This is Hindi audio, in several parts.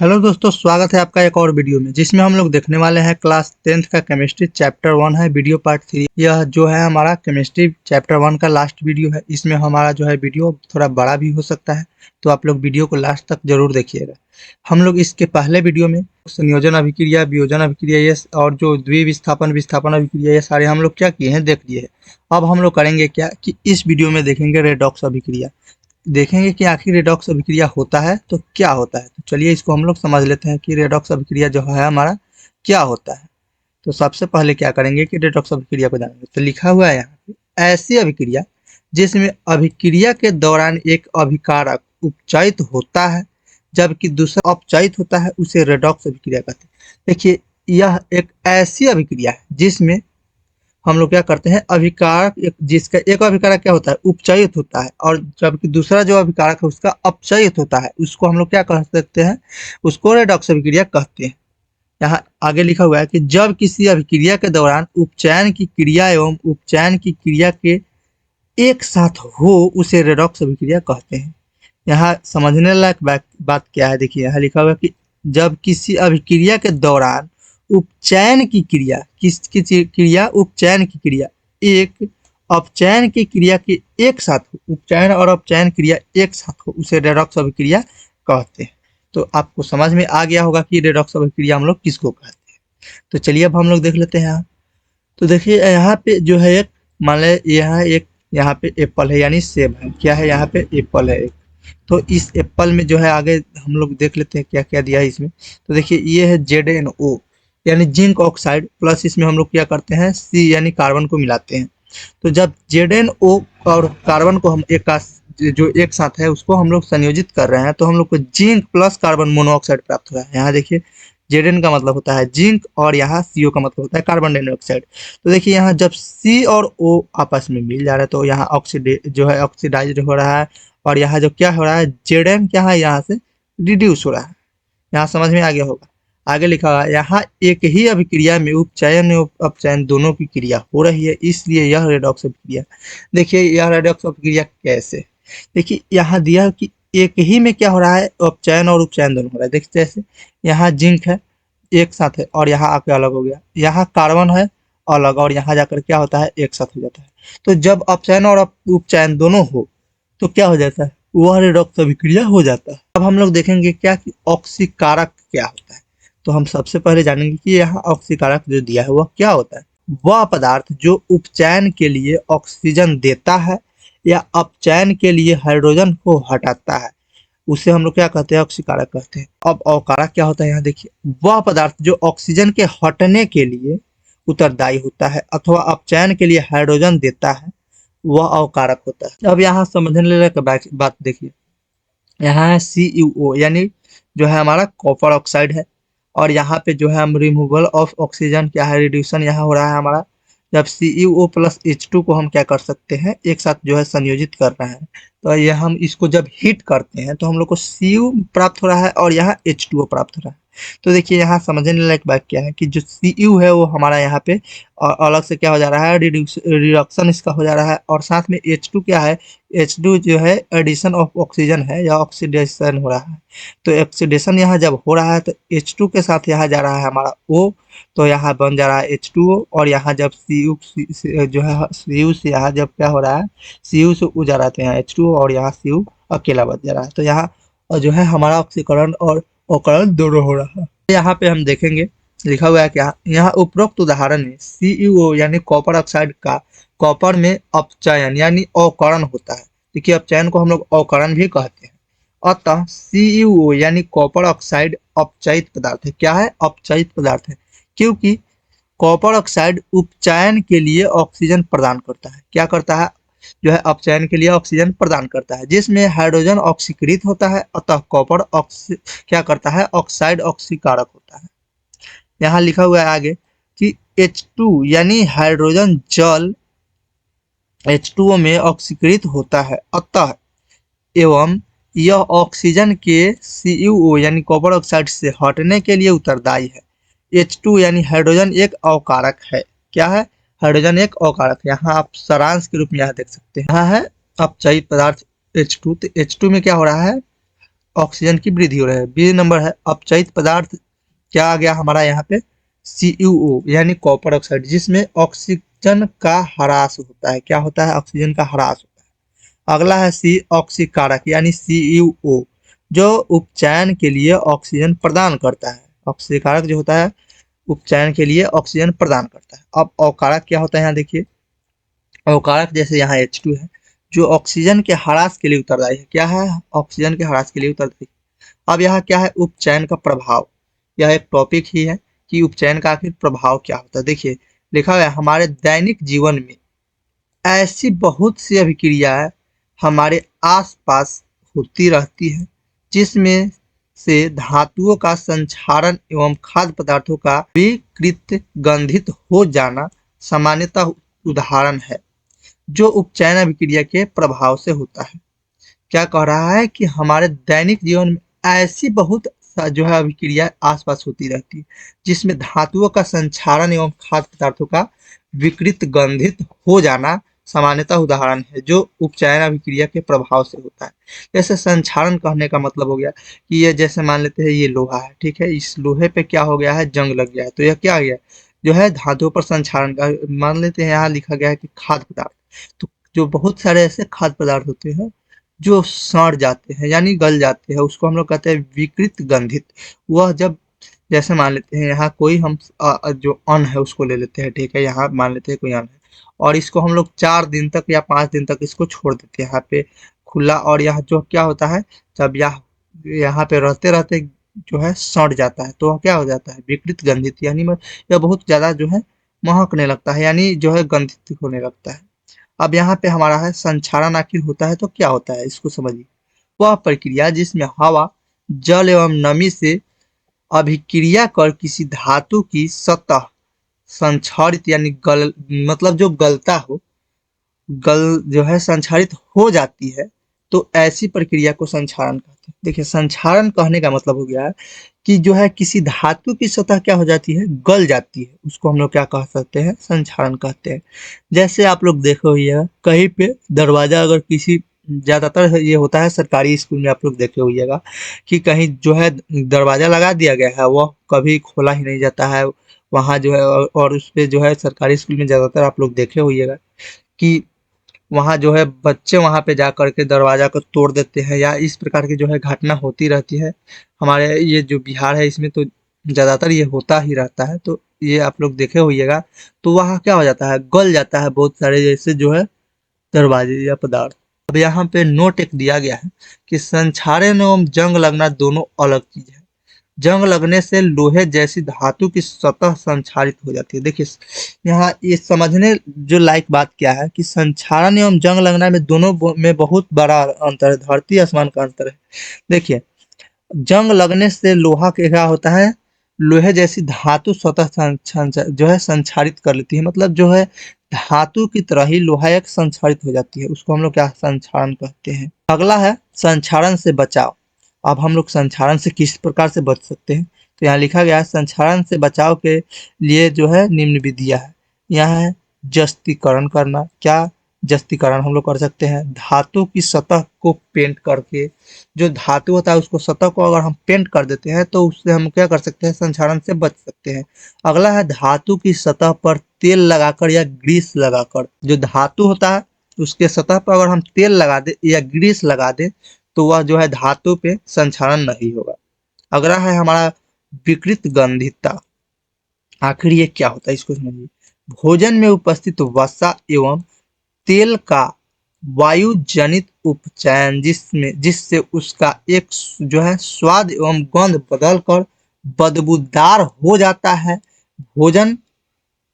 हेलो दोस्तों, स्वागत है आपका एक और वीडियो में जिसमें हम लोग देखने वाले हैं क्लास 10th का केमिस्ट्री चैप्टर 1 है वीडियो पार्ट 3। यह जो है हमारा केमिस्ट्री चैप्टर 1 का लास्ट वीडियो है। इसमें हमारा जो है वीडियो थोड़ा बड़ा भी हो सकता है, तो आप लोग वीडियो को लास्ट तक जरूर देखिएगा। हम लोग इसके पहले वीडियो में संयोजन अभिक्रिया, वियोजन अभिक्रिया, ये और जो द्विविस्थापन विस्थापन अभिक्रिया, ये सारे हम लोग क्या किए हैं, देख लिए हैं। अब हम लोग करेंगे क्या कि इस वीडियो में देखेंगे रेडॉक्स अभिक्रिया। देखेंगे कि आखिर रेडॉक्स अभिक्रिया होता है तो क्या होता है। तो चलिए इसको हम लोग समझ लेते हैं कि रेडॉक्स अभिक्रिया जो है हमारा क्या होता है। तो सबसे पहले क्या करेंगे कि रेडॉक्स अभिक्रिया को जानेंगे। तो लिखा हुआ है यहाँ पे, ऐसी अभिक्रिया जिसमें अभिक्रिया के दौरान एक अभिकारक उपचयित होता है जबकि दूसरा अपचयित होता है, उसे रेडॉक्स अभिक्रिया कहते हैं। देखिए, यह एक ऐसी अभिक्रिया है जिसमें हम लोग क्या करते हैं, अभिकारक जिसका एक अभिकारक क्या होता है, उपचयित होता है, और जबकि दूसरा जो अभिकारक है उसका अपचयित होता है, उसको हम लोग क्या कह सकते हैं, उसको रेडॉक्स अभिक्रिया कहते हैं। यहाँ आगे लिखा हुआ है कि जब किसी अभिक्रिया के दौरान उपचयन की क्रिया एवं उपचयन की क्रिया के एक साथ हो, उसे रेडॉक्स अभिक्रिया कहते हैं। यहाँ समझने लायक बात क्या है, देखिए यहाँ लिखा हुआ है कि जब किसी अभिक्रिया के दौरान उपचयन की क्रिया, किसकी क्रिया, उपचयन की क्रिया एक अपचयन की क्रिया के एक साथ हो, उपचयन और अपचयन क्रिया एक साथ हो, उसे रेडॉक्स अभिक्रिया कहते हैं। तो आपको समझ में आ गया होगा कि रेडॉक्स अभिक्रिया हम लोग किसको कहते हैं। तो चलिए अब हम लोग देख लेते हैं यहाँ। तो देखिए यहाँ पे जो है एक, मान लें यहाँ पे एप्पल है, यानी सेब है। क्या है, यहाँ पे एप्पल है एक। तो इस एप्पल में जो है, आगे हम लोग देख लेते हैं क्या क्या दिया है इसमें। तो देखिए ये है ZnO यानी जिंक ऑक्साइड, प्लस इसमें हम लोग क्या करते हैं, C यानी कार्बन को मिलाते हैं। तो जब ZnO और कार्बन को हम जो एक साथ है उसको हम लोग संयोजित कर रहे हैं, तो हम लोग को जिंक प्लस कार्बन मोनोऑक्साइड प्राप्त हो रहा है। यहाँ देखिए Zn का मतलब होता है जिंक और यहाँ CO का मतलब होता है कार्बन डाइऑक्साइड। तो देखिए यहाँ जब C और O आपस में मिल जा रहा है तो यहाँ ऑक्सीडाइज हो रहा है, और यहाँ जो क्या हो रहा है, Zn क्या है, यहाँ से रिड्यूस हो रहा है। यहाँ समझ में आ गया होगा। आगे लिखा हुआ है, यहाँ एक ही अभिक्रिया में उपचयन एवं अपचयन दोनों की क्रिया हो रही है, इसलिए यह रेडॉक्स अभिक्रिया। देखिए यह रेडॉक्स अभिक्रिया कैसे, देखिए यहाँ दिया है कि एक ही में क्या हो रहा है, अपचयन और उपचयन दोनों हो रहा है। देखते जैसे यहाँ जिंक है एक साथ है और यहाँ आके अलग हो गया, यहाँ कार्बन है अलग और यहाँ जाकर क्या होता है, एक साथ हो जाता है। तो जब अपचयन और उपचयन दोनों हो तो क्या हो जाता है, वह रेडॉक्स अभिक्रिया हो जाता है। अब हम लोग देखेंगे क्या कि ऑक्सीकारक क्या होता है। तो हम सबसे पहले जानेंगे कि यहाँ ऑक्सीकारक जो दिया है वह क्या होता है। वह पदार्थ जो उपचयन के लिए ऑक्सीजन देता है या अपचयन के लिए हाइड्रोजन को हटाता है, उसे हम लोग क्या कहते हैं, ऑक्सीकारक कहते हैं। अब अवकारक क्या होता है, यहाँ देखिए, वह पदार्थ जो ऑक्सीजन के हटने के लिए उत्तरदायी होता है अथवा अपचयन के लिए हाइड्रोजन देता है, वह अवकारक होता है। अब यहाँ समझने लायक बात देखिए, यहाँ है CuO यानी जो है हमारा कॉपर ऑक्साइड है, और यहाँ पे जो है हम रिमूवल ऑफ ऑक्सीजन क्या है, रिड्यूसन यहाँ हो रहा है हमारा। जब CuO प्लस H2 को हम क्या कर सकते हैं, एक साथ जो है संयोजित कर रहे हैं, तो ये हम इसको जब हीट करते हैं तो हम लोग को Cu प्राप्त हो रहा है और यहाँ H2O प्राप्त हो रहा है। तो देखिए यहाँ समझने लायक बात क्या है कि जो Cu है वो हमारा यहाँ पे अलग से क्या हो जा रहा है, रिडक्शन इसका हो जा रहा है, और साथ में H2 क्या है, H2 जो है एडिशन ऑफ ऑक्सीजन है या ऑक्सीडेशन हो रहा है। तो ऑक्सीडेशन यहाँ जब हो रहा है तो H2 के साथ यहाँ जा रहा है हमारा O, तो यहाँ बन जा रहा है H2O, और यहाँ जब जो है Cu से यहाँ जब क्या हो रहा है, Cu से U जा रहा है तो यहाँ H2O और यहाँ Cu अकेला बच जा रहा है। तो यहाँ जो है हमारा ऑक्सीकरण और अवकरण दोनों हो रहा है। यहाँ पे हम देखेंगे लिखा हुआ है क्या, यहाँ उपरोक्त उदाहरण में CuO यानी कॉपर ऑक्साइड का कॉपर में अपचयन यानी अवकरण होता है। देखिए अपचयन को हम लोग अवकरण भी कहते हैं। अतः CuO यानी कॉपर ऑक्साइड अपचयित पदार्थ है। क्या है, अपचयित पदार्थ है, क्योंकि कॉपर ऑक्साइड उपचयन के लिए ऑक्सीजन प्रदान करता है। क्या करता है, जो है अपचयन के लिए ऑक्सीजन प्रदान करता है, जिसमें हाइड्रोजन ऑक्सीकृत होता है, अतः कॉपर क्या करता है, ऑक्साइड ऑक्सीकारक होता है। यहाँ लिखा हुआ है आगे कि H2 यानी हाइड्रोजन जल H2O में ऑक्सीकृत होता है, अतः एवं यह ऑक्सीजन के CuO यानी कॉपर ऑक्साइड से हटने के लिए उत्तरदायी है। H2 यानी हाइड्रोजन एक अवकारक है। क्या है, हाइड्रोजन एक अवकारक। यहाँ आप सारांश के रूप में यहाँ देख सकते हैं, यहाँ है अपचयित पदार्थ H2। तो H2 में क्या हो रहा है, ऑक्सीजन की वृद्धि हो रही है। बी नंबर है अपचयित पदार्थ, क्या आ गया हमारा यहाँ पे CuO यानी कॉपर ऑक्साइड, जिसमें ऑक्सीजन का ह्रास होता है। क्या होता है? ऑक्सीजन का ह्रास होता है। अगला है सी ऑक्सीकारक यानी CuO, जो उपचयन के लिए ऑक्सीजन प्रदान करता है। ऑक्सीकारक जो होता है उपचयन के लिए ऑक्सीजन प्रदान करता है। अब अवकारक क्या होता है यहाँ देखिए, अवकारक जैसे यहाँ H2 है जो ऑक्सीजन के ह्रास के लिए उत्तरदायी है। क्या है? ऑक्सीजन के ह्रास के लिए उत्तरदायी। अब यहाँ क्या है? उपचयन का प्रभाव, यह एक टॉपिक ही है कि उपचयन का आखिर प्रभाव क्या होता है। देखिए लिखा हुआ है हमारे दैनिक जीवन में ऐसी बहुत सी अभिक्रियाएं हमारे आसपास होती रहती है जिसमें से धातुओं का संक्षारण एवं खाद्य पदार्थों का विकृत गंधित हो जाना सामान्यतः उदाहरण है जो उपचयन अभिक्रिया के प्रभाव से होता है। क्या कह रहा है कि हमारे दैनिक जीवन में ऐसी बहुत जो है अभिक्रिया आसपास होती रहती है जिसमें धातुओं का संक्षारण एवं खाद्य पदार्थों का विकृत गंधित हो जाना सामान्यतः उदाहरण है जो उपचयन अभिक्रिया के प्रभाव से होता है। जैसे संक्षारण कहने का मतलब हो गया कि ये जैसे मान लेते हैं ये लोहा है, ठीक है, इस लोहे पे क्या हो गया है? जंग लग गया है, तो यह क्या आ गया जो है धातुओं पर संक्षारण का। मान लेते हैं यहाँ लिखा गया है कि खाद्य पदार्थ, तो जो बहुत सारे ऐसे खाद्य पदार्थ होते हैं जो सड़ जाते हैं यानी गल जाते हैं, उसको हम लोग कहते हैं विकृत गंधित। वह जब जैसे मान लेते हैं यहाँ कोई हम जो अन्न है उसको ले लेते हैं, ठीक है, यहाँ मान लेते हैं कोई अन्न है और इसको हम लोग 4 दिन तक या 5 दिन तक इसको छोड़ देते हैं यहाँ पे खुला, और यहाँ जो क्या होता है जब यहाँ पे रहते रहते जो है सड़ जाता है तो वह क्या हो जाता है? विकृत गंधित, यानी यह बहुत ज्यादा जो है महकने लगता है, यानी जो है गंधित होने लगता है। अब यहाँ पे हमारा है संक्षारण आखिर होता है तो क्या होता है इसको समझिए। वह प्रक्रिया जिसमें हवा, जल एवं नमी से अभिक्रिया कर किसी धातु की सतह संक्षारित यानी गल मतलब जो गलता हो, गल जो है संक्षारित हो जाती है, तो ऐसी प्रक्रिया को संक्षारण कहते हैं। देखिए संक्षारण कहने का मतलब हो गया है कि जो है किसी धातु की सतह क्या हो जाती है? गल जाती है, उसको हम लोग क्या कह सकते हैं? संक्षारण कहते हैं। जैसे आप लोग देखे होइएगा कहीं पे दरवाजा अगर किसी, ज्यादातर ये होता है सरकारी स्कूल में, आप लोग देखे होइएगा कि कहीं जो है दरवाजा लगा दिया गया है वह कभी खोला ही नहीं जाता है वहां जो है, और उस पे जो है सरकारी स्कूल में ज्यादातर आप लोग देखे होइएगा कि वहाँ जो है बच्चे वहाँ पे जा करके दरवाजा को तोड़ देते हैं, या इस प्रकार की जो है घटना होती रहती है। हमारे ये जो बिहार है इसमें तो ज़्यादातर ये होता ही रहता है, तो ये आप लोग देखे होइएगा। तो वहाँ क्या हो जाता है? गल जाता है बहुत सारे जैसे जो है दरवाजे या पदार्थ। अब यहाँ पे नोट एक दिया गया है कि संक्षारण एवं जंग लगना दोनों अलग चीज है। जंग लगने से लोहे जैसी धातु की सतह संक्षारित हो जाती है। देखिए यहाँ ये समझने जो लायक बात क्या है कि संक्षारण एवं जंग लगना में दोनों में बहुत बड़ा अंतर है, धरती आसमान का अंतर है। देखिए जंग लगने से लोहा के क्या होता है? लोहे जैसी धातु स्वतः जो है संक्षारित कर लेती है, मतलब जो है धातु की तरह ही लोहा एक संक्षारित हो जाती है, उसको हम लोग क्या संक्षारण कहते हैं। अगला है संक्षारण से बचाव। अब हम लोग संक्षारण से किस प्रकार से बच सकते हैं, तो यहाँ लिखा गया है संक्षारण से बचाव के लिए जो है निम्न विधियां है। यहाँ है जस्तीकरण करना। क्या जस्तीकरण हम लोग कर सकते हैं? धातु की सतह को पेंट करके, जो धातु होता है उसको सतह को अगर हम पेंट कर देते हैं तो उससे हम क्या कर सकते हैं? संक्षारण से बच सकते हैं। अगला है धातु की सतह पर तेल लगाकर या ग्रीस लगाकर। जो धातु होता है उसके सतह पर अगर हम तेल लगा दे या ग्रीस लगा दे तो वह जो है धातु पे संक्षारण नहीं होगा। अगला है हमारा विकृत गंधितता। आखिर ये क्या होता है इसको समझिए। भोजन में उपस्थित वसा एवं तेल का वायु जनित उपचयन जिससे उसका एक जो है स्वाद एवं गंध बदलकर बदबूदार हो जाता है। भोजन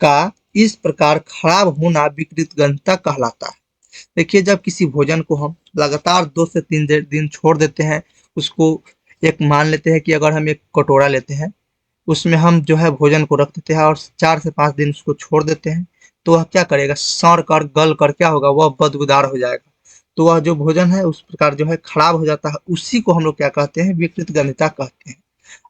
का इस प्रकार खराब होना विकृत गंधता कहलाता है। देखिए जब किसी भोजन को हम लगातार 2 से 3 दिन छोड़ देते हैं, उसको एक मान लेते हैं कि अगर हम एक कटोरा लेते हैं उसमें हम जो है भोजन को रख देते हैं और 4 से 5 दिन उसको छोड़ देते हैं, तो वह क्या करेगा? सड़ कर गल कर क्या होगा? वह बदबूदार हो जाएगा। तो वह जो भोजन है उस प्रकार जो है खराब हो जाता है। उसी को हम लोग क्या कहते हैं? विकृत गंधता कहते हैं।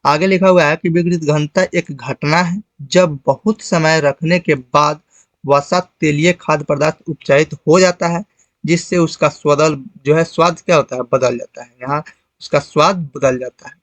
आगे लिखा हुआ है कि विकृत गंधता एक घटना है जब बहुत समय रखने के बाद वसा तेलीय खाद्य पदार्थ उपचयित हो जाता है जिससे उसका स्वाद जो है स्वाद क्या होता है? बदल जाता है। यहाँ उसका स्वाद बदल जाता है।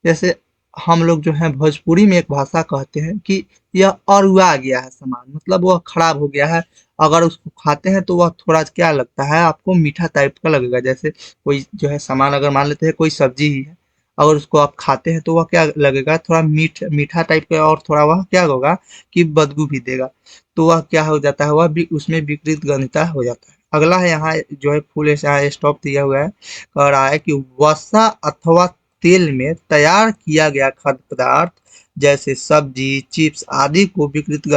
जैसे हम लोग जो है भोजपुरी में एक भाषा कहते हैं कि यह अरुआ गया है सामान, मतलब वह खराब हो गया है। अगर उसको खाते हैं तो वह थोड़ा क्या लगता है आपको, मीठा टाइप का लगेगा। जैसे कोई जो है सामान, अगर मान लेते हैं कोई सब्जी ही है, अगर उसको आप खाते हैं तो वह क्या लगेगा, थोड़ा मीठा टाइप का, और थोड़ा वह क्या होगा कि बदबू भी देगा। तो वह क्या हो जाता है, वह भी उसमें विकृत गंधता हो जाता है। अगला है यहाँ जो है फुल यहाँ स्टॉप दिया हुआ है, कह रहा है कि वसा अथवा तेल में तैयार किया गया खाद्य पदार्थ जैसे सब्जी, चिप्स आदि को विकृत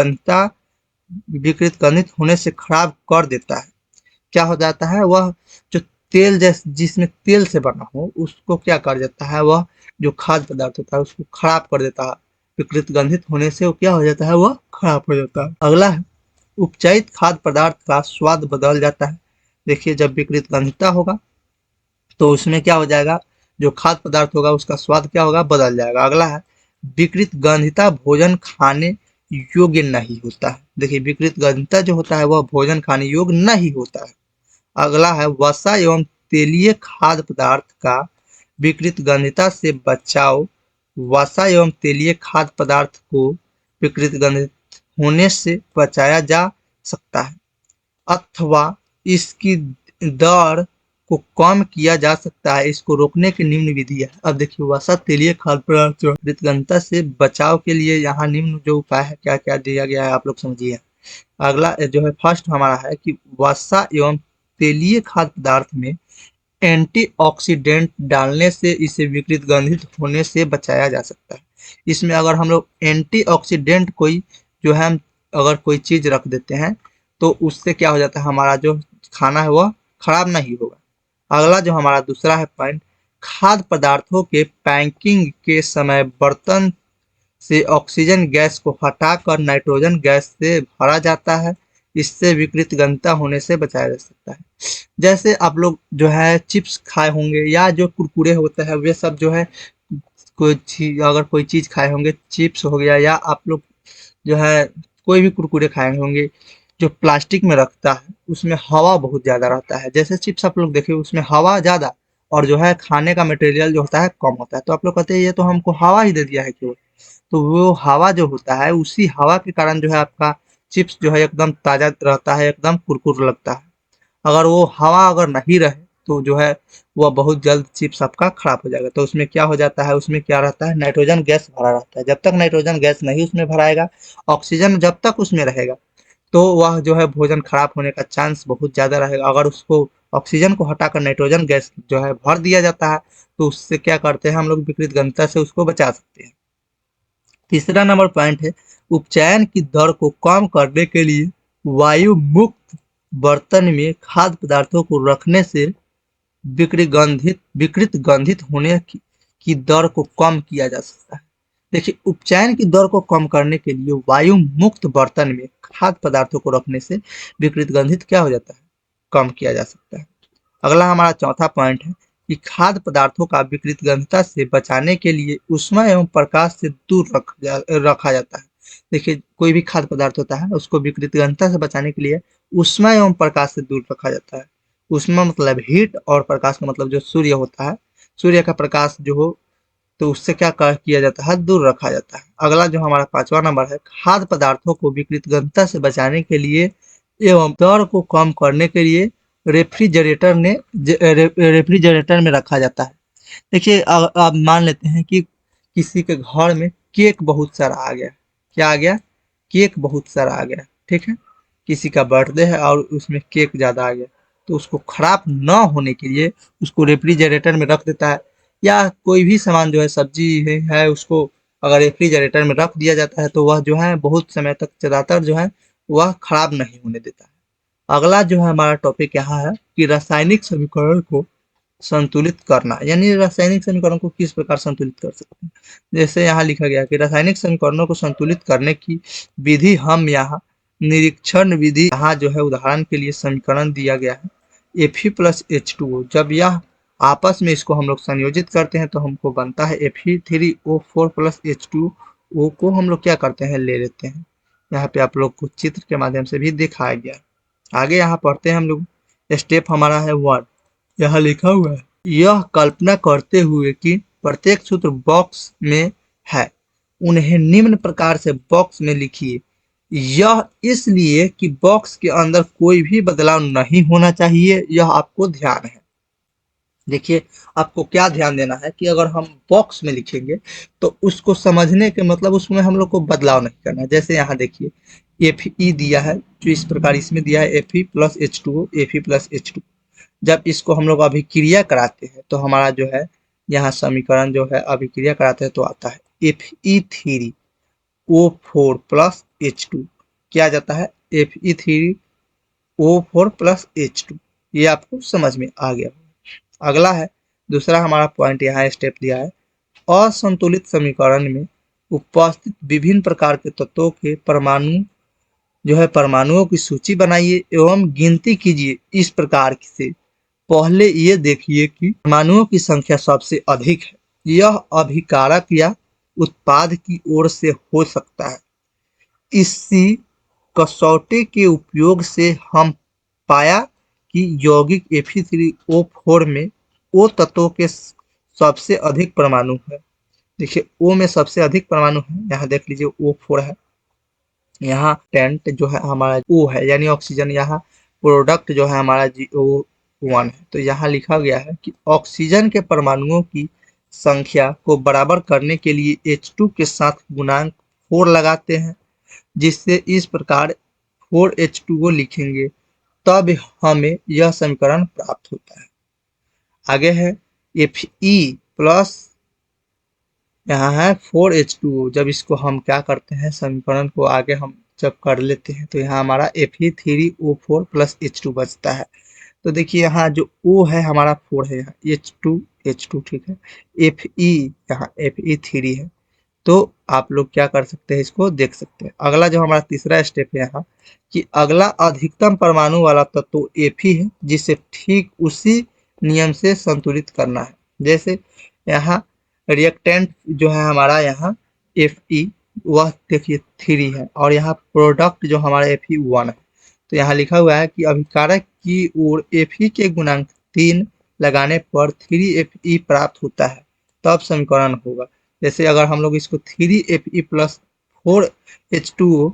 गंधित होने से खराब कर देता है। क्या हो जाता है, वह जो तेल जैसे जिसमें तेल से बना हो उसको क्या कर देता है, वह जो खाद्य पदार्थ होता है उसको खराब कर देता है। विकृत गंधित होने से वो क्या हो जाता है, वह खराब हो जाता है। अगला है उपचारित खाद्य पदार्थ का स्वाद बदल जाता है। देखिए जब विकृत गंधिता होगा तो उसमें क्या हो जाएगा, जो खाद्य पदार्थ होगा उसका स्वाद क्या होगा, बदल जाएगा। अगला है विकृत गंधिता भोजन खाने योग्य नहीं होता है। देखिए विकृत गंधिता जो होता है वह भोजन खाने योग्य नहीं होता है। अगला है वसा एवं तेलीय खाद्य पदार्थ का विकृत गंधिता से बचाव। वसा एवं तेलीय खाद्य पदार्थ को विकृत गंधित होने से बचाया जा सकता है, अथवा इसकी दर को कम किया जा सकता है। इसको रोकने की निम्न विधि है। अब देखिए वसा तेलीय खाद्य पदार्थ जो विकृत से बचाव के लिए यहाँ निम्न जो उपाय है क्या क्या दिया गया है आप लोग समझिए। अगला जो है फर्स्ट हमारा है कि वसा एवं तेलीय खाद्य पदार्थ में एंटीऑक्सीडेंट डालने से इसे विकृत गंधित होने से बचाया जा सकता है। इसमें अगर हम लोग एंटीऑक्सीडेंट कोई जो है अगर कोई चीज रख देते हैं तो उससे क्या हो जाता है, हमारा जो खाना है वह खराब नहीं होगा। अगला जो हमारा दूसरा है पॉइंट, खाद्य पदार्थों के पैकिंग के समय बर्तन से ऑक्सीजन गैस को हटाकर नाइट्रोजन गैस से भरा जाता है। इससे विकृत गंधता होने से बचाया जा सकता है। जैसे आप लोग जो है चिप्स खाए होंगे या जो कुरकुरे होते हैं वे सब जो है कोई चीज, अगर कोई चीज खाए होंगे, चिप्स हो गया या आप लोग जो है कोई भी कुरकुरे खाए होंगे, जो प्लास्टिक में रखता है उसमें हवा बहुत ज्यादा रहता है। जैसे चिप्स आप लोग देखिए उसमें हवा ज्यादा और जो है खाने का मटेरियल जो होता है कम होता है। तो आप लोग कहते हैं ये तो हमको हवा ही दे दिया है क्यों। तो वो हवा जो होता है उसी हवा के कारण जो है आपका चिप्स जो है एकदम ताजा रहता है, एकदम कुरकुर लगता है। अगर वो हवा अगर नहीं रहे तो जो है वह बहुत जल्द चिप्स आपका खराब हो जाएगा। तो उसमें क्या हो जाता है, उसमें क्या रहता है, नाइट्रोजन गैस भरा रहता है। जब तक नाइट्रोजन गैस नहीं उसमें भराएगा, ऑक्सीजन जब तक उसमें रहेगा तो वह जो है भोजन खराब होने का चांस बहुत ज्यादा रहेगा। अगर उसको ऑक्सीजन को हटाकर नाइट्रोजन गैस जो है भर दिया जाता है तो उससे क्या करते हैं हम लोग, विपरीत गंधता से उसको बचा सकते हैं। तीसरा नंबर पॉइंट है उपचयन की दर को कम करने के लिए वायु मुक्त बर्तन में खाद्य पदार्थों को रखने से विकृत गंधित होने की दर को कम किया जा सकता है। देखिए उपचयन की दर को कम करने के लिए वायु मुक्त बर्तन में खाद्य पदार्थों को रखने से विकृत गंधित क्या हो जाता है, कम किया जा सकता है। अगला हमारा चौथा पॉइंट है कि खाद्य पदार्थों का विकृत गंधता से बचाने के लिए ऊष्मा एवं प्रकाश से दूर रखा जाता है। देखिए कोई भी खाद्य पदार्थ होता है उसको विकृत गंधता से बचाने के लिए ऊष्मा एवं प्रकाश से दूर रखा जाता है। ऊष्मा मतलब हीट और प्रकाश का मतलब जो सूर्य होता है, सूर्य का प्रकाश जो हो तो उससे क्या किया जाता है, दूर रखा जाता है। अगला जो हमारा पांचवा नंबर है, खाद्य पदार्थों को विकृत गंधता से बचाने के लिए एवं दर को कम करने के लिए रेफ्रिजरेटर में रखा जाता है। देखिए आप मान लेते हैं कि किसी के घर में केक बहुत सारा आ गया, क्या आ गया, केक बहुत सारा आ गया, ठीक है। किसी का बर्थडे है और उसमें केक ज्यादा आ गया, तो उसको खराब न होने के लिए उसको रेफ्रिजरेटर में रख देता है। या कोई भी सामान जो है सब्जी है उसको अगर रेफ्रिजरेटर में रख दिया जाता है तो वह जो है बहुत समय तक ज्यादातर जो है वह खराब नहीं होने देता है। अगला जो है हमारा टॉपिक यहाँ है कि रासायनिक समीकरण को संतुलित करना, यानी रासायनिक समीकरण को किस प्रकार संतुलित कर सकते हैं। जैसे यहाँ लिखा गया कि रासायनिक समीकरणों को संतुलित करने की विधि हम यहाँ निरीक्षण विधि, यहाँ जो है उदाहरण के लिए समीकरण दिया गया है Fe प्लस H2O। जब यह आपस में इसको हम लोग संयोजित करते हैं तो हमको बनता है Fe3O4 प्लस H2O को हम लोग क्या करते हैं, ले लेते हैं। यहाँ पे आप लोग को चित्र के माध्यम से भी दिखाया गया। आगे यहाँ पढ़ते हैं हम लोग, स्टेप हमारा है 1, यहाँ लिखा हुआ है यह कल्पना करते हुए कि प्रत्येक सूत्र बॉक्स में है, उन्हें निम्न प्रकार से बॉक्स में लिखिए। यह इसलिए कि बॉक्स के अंदर कोई भी बदलाव नहीं होना चाहिए, यह आपको ध्यान है। देखिए, आपको क्या ध्यान देना है कि अगर हम बॉक्स में लिखेंगे तो उसको समझने के मतलब उसमें हम लोग को बदलाव नहीं करना है। जैसे यहाँ देखिए Fe दिया है, जो इस प्रकार इसमें दिया है Fe plus H2O, Fe plus H2। जब इसको हम लोग अभिक्रिया कराते हैं तो हमारा जो है यहाँ समीकरण जो है अभिक्रिया कराते हैं तो आता है Fe3O4 प्लस H2। क्या आ जाता है? Fe3O4 plus H2। ये आपको समझ में आ गया। अगला है दूसरा हमारा पॉइंट, यहाँ स्टेप दिया है। असंतुलित समीकरण में उपस्थित विभिन्न प्रकार के तत्वों के परमाणु जो है परमाणुओं की सूची बनाइए एवं गिनती कीजिए इस प्रकार से। पहले ये देखिए कि परमाणुओं की संख्या सबसे अधिक है, यह अभिकारक या उत्पाद की ओर से हो सकता है। इसी कसौटी के उपयोग से हम पाया कि यौगिक Fe3O4 में O तत्वों के सबसे अधिक परमाणु है। देखिए O में सबसे अधिक परमाणु है, यहाँ देख लीजिए O4 है। यहाँ टेंट जो है हमारा O है, यानी ऑक्सीजन। यहाँ प्रोडक्ट जो है हमारा GO1 है। तो यहाँ लिखा गया है कि ऑक्सीजन के परमाणुओं की संख्या को बराबर करने के लिए H2 के साथ गुणांक 4 लगाते हैं, जिससे इस प्रकार 4H2O लिखेंगे, तब हमें यह समीकरण प्राप्त होता है। आगे है Fe प्लस यहाँ है 4H2O। जब इसको हम क्या करते हैं, समीकरण को आगे हम जब कर लेते हैं तो यहाँ हमारा Fe3O4 प्लस H2 बचता है। तो देखिए यहाँ जो O है हमारा 4 है, यहाँ H2 ठीक है, Fe यहाँ Fe3 है। तो आप लोग क्या कर सकते हैं, इसको देख सकते हैं। अगला जो हमारा तीसरा स्टेप है यहाँ कि अगला अधिकतम परमाणु वाला तत्व Fe है, जिसे ठीक उसी नियम से संतुलित करना है। जैसे यहाँ रिएक्टेंट जो है हमारा यहाँ Fe वह देखिए 3 है, और यहाँ प्रोडक्ट जो हमारा Fe1 है। तो यहाँ लिखा हुआ है कि अभिकारक की ओर Fe के गुणांक 3 लगाने पर 3Fe प्राप्त होता है, तब समीकरण होगा। जैसे अगर हम लोग इसको 3Fe प्लस 4H2O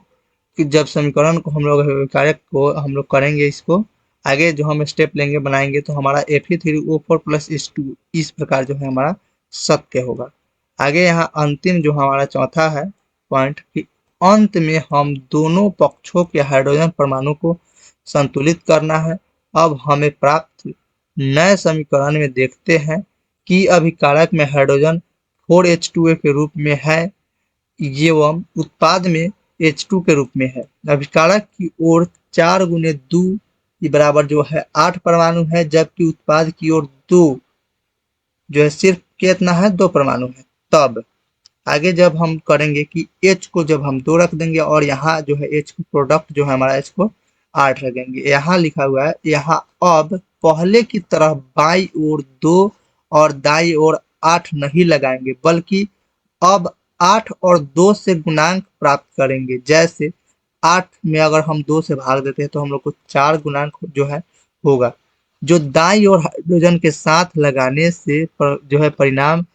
कि जब समीकरण को हम लोग अभिकारक को हम लोग करेंगे, इसको आगे जो हम स्टेप लेंगे बनाएंगे तो हमारा Fe3O4 प्लस H2 इस प्रकार जो है हमारा सत्य होगा। आगे यहाँ अंतिम जो हमारा चौथा है पॉइंट कि अंत में हम दोनों पक्षों के हाइड्रोजन परमाणु को संतुलित करना है। अब हमें प्राप्त नए समीकरण में देखते हैं कि अभिकारक में हाइड्रोजन 4H2O के रूप में है एवं उत्पाद में H2 के रूप में है। अभिकारक की ओर 4 गुने 2 बराबर जो है 8 परमाणु है, जबकि उत्पाद की ओर 2 जो है सिर्फ कितना है 2 परमाणु है। तब आगे जब हम करेंगे कि H को जब हम 2 रख देंगे और यहाँ जो है H को प्रोडक्ट जो है हमारा H को 8 रखेंगे। यहाँ लिखा हुआ है, यहाँ अब पहले की तरह बाई ओर 2 और दाई ओर 8 नहीं लगाएंगे, बल्कि अब 8 और 2 से गुणांक प्राप्त करेंगे। जैसे 8 में अगर हम 2 से भाग देते हैं तो हम लोग को 4 गुणांक जो है होगा, जो दाई और हाइड्रोजन के साथ लगाने से जो है परिणाम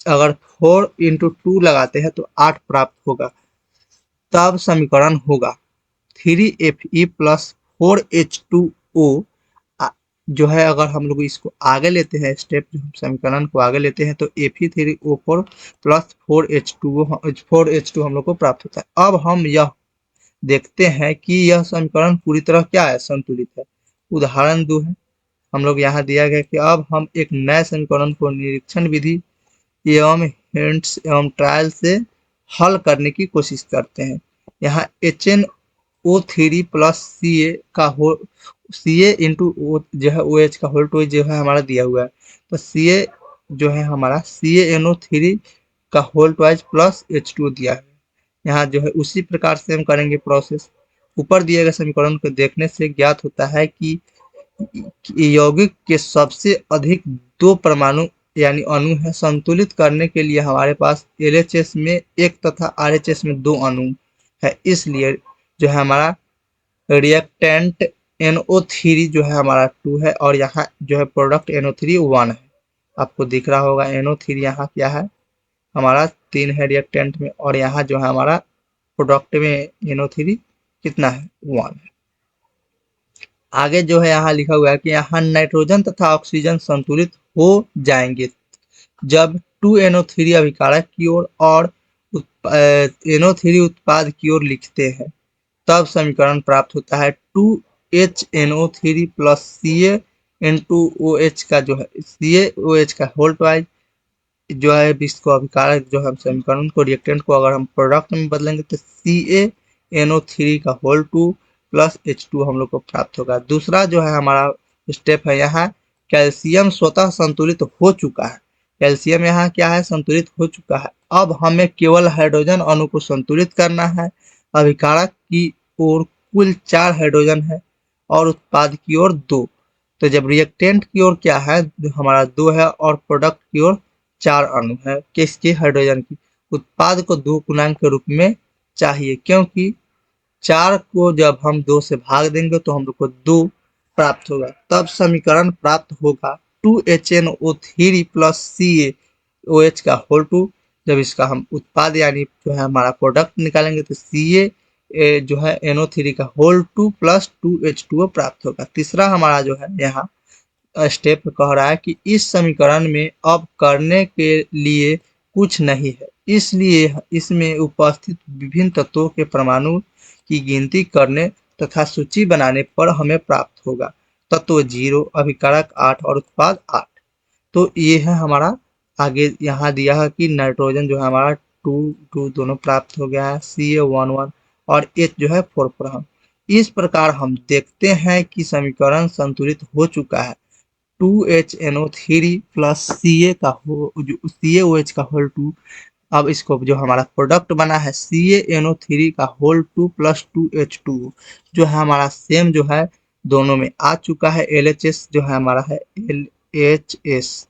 अगर 4 इंटू 2 लगाते हैं तो 8 प्राप्त होगा। तब समीकरण होगा 3Fe प्लस 4H2O। जो है अगर हम लोग इसको आगे लेते हैं, स्टेप समीकरण को आगे लेते हैं तो Fe3O4 प्लस 4H2 हम लोग को प्राप्त होता है। अब हम यह देखते हैं कि यह समीकरण पूरी तरह क्या है, संतुलित है। उदाहरण 2 है, हम लोग यहाँ दिया गया कि अब हम एक नए समीकरण को निरीक्षण विधि एवं हिंट्स एवं ट्रायल से हल करने की कोशिश करते हैं। यहाँ HNO3 प्लस Ca इंटू जो है OH का होल टू जो है हमारा दिया हुआ है। तो Ca जो है हमारा CaNO3 का होल ट्वाइज प्लस H2 दिया है। यहाँ जो है उसी प्रकार से हम करेंगे प्रोसेस। ऊपर दिए गए समीकरण को देखने से ज्ञात होता है कि यौगिक के सबसे अधिक 2 परमाणु यानी अणु है। संतुलित करने के लिए हमारे पास LHS में 1 तथा RHS में 2 अणु है, इसलिए जो है हमारा रिएक्टेंट NO3 जो है हमारा 2 है और यहाँ जो है प्रोडक्ट NO3 1 है। आपको दिख रहा होगा NO3 यहाँ क्या है हमारा 3 है रिएक्टेंट में, और यहाँ जो है हमारा प्रोडक्ट में NO3 कितना है 1 है। आगे जो है यहाँ लिखा हुआ है कि यहाँ नाइट्रोजन तथा ऑक्सीजन संतुलित हो जाएंगे जब 2NO3 अभिकारक की ओर और NO3 उत्पाद की ओर लिखते हैं, तब समीकरण प्राप्त होता है 2HNO3 प्लस CaN2OH का जो है CaOH का होल ट्वाइस जो है इसको अभिकारक जो है समीकरण को रिएक्टेंट को अगर हम प्रोडक्ट में बदलेंगे तो CaNO3 का होल 2 प्लस H2 हम लोग को प्राप्त होगा। दूसरा जो है हमारा स्टेप है यहाँ कैल्शियम स्वतः संतुलित हो चुका है। कैल्शियम यहाँ क्या है संतुलित हो चुका है। अब हमें केवल हाइड्रोजन अणु को संतुलित करना है। अभिकारक की ओर कुल 4 हाइड्रोजन है और उत्पाद की ओर 2। तो जब रिएक्टेंट की ओर क्या है हमारा 2 है और प्रोडक्ट की ओर 4 अणु है किसके हाइड्रोजन की। उत्पाद को 2 पूर्णांक के रूप में चाहिए क्योंकि 4 को जब हम 2 से भाग देंगे तो हम लोग को 2 प्राप्त होगा। तब समीकरण प्राप्त होगा 2HNO3 प्लस CaOH का होल 2। जब इसका हम उत्पाद यानी जो है हमारा प्रोडक्ट निकालेंगे तो Ca जो है NO3 का होल 2 प्लस 2H2O प्राप्त होगा। तीसरा हमारा जो है यहाँ स्टेप कह रहा है कि इस समीकरण में अब करने के लिए कुछ नहीं है, इसलिए इसमें उपस्थित विभिन्न तत्वों के परमाणु की गिनती करने तथा सूची बनाने पर हमें प्राप्त होगा तत्व 0, अभिकारक 8 और उत्पाद 8। तो ये है हमारा आगे यहाँ दिया है कि नाइट्रोजन जो है हमारा 2 दोनों प्राप्त हो गया है, Ca 1 और H जो है 4 हम इस प्रकार हम देखते हैं कि समीकरण संतुलित हो चुका है। 2HNO3 प्लस CaOH का होल 2। अब इसको जो हमारा प्रोडक्ट बना है CaNO3 का होल 2 प्लस 2H2 जो है हमारा सेम जो है दोनों में आ चुका है। LHS जो है हमारा है LHS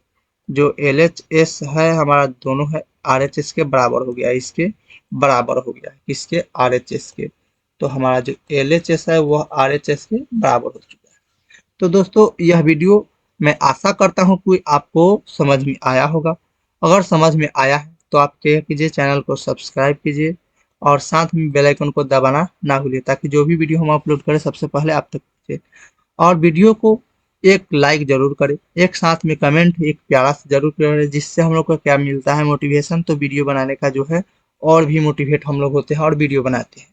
जो LHS है हमारा दोनों है RHS के बराबर हो गया, इसके बराबर हो गया किसके RHS के। तो हमारा जो LHS है वह RHS के बराबर हो चुका है। तो दोस्तों यह वीडियो मैं आशा करता हूँ कि आपको समझ में आया होगा। अगर समझ में आया है तो आप क्या कीजिए चैनल को सब्सक्राइब कीजिए और साथ में बेल आइकन को दबाना ना भूलिए ताकि जो भी वीडियो हम अपलोड करें सबसे पहले आप तक पहुंचे। और वीडियो को एक लाइक जरूर करें, एक साथ में कमेंट एक प्यारा से जरूर करें जिससे हम लोग को क्या मिलता है मोटिवेशन। तो वीडियो बनाने का जो है और भी मोटिवेट हम लोग होते हैं और वीडियो बनाते हैं।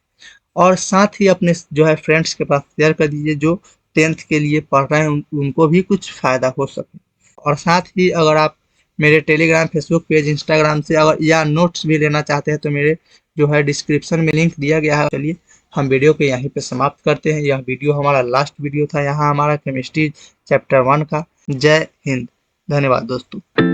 और साथ ही अपने जो है फ्रेंड्स के पास शेयर कर दीजिए जो 10th के लिए पढ़ रहे हैं उनको भी कुछ फ़ायदा हो सके। और साथ ही अगर आप मेरे टेलीग्राम फेसबुक पेज इंस्टाग्राम से अगर या नोट्स भी लेना चाहते हैं तो मेरे जो है डिस्क्रिप्शन में लिंक दिया गया है। चलिए हम वीडियो को यहीं पे समाप्त करते हैं। यह वीडियो हमारा लास्ट वीडियो था यहाँ हमारा केमिस्ट्री चैप्टर 1 का। जय हिंद, धन्यवाद दोस्तों।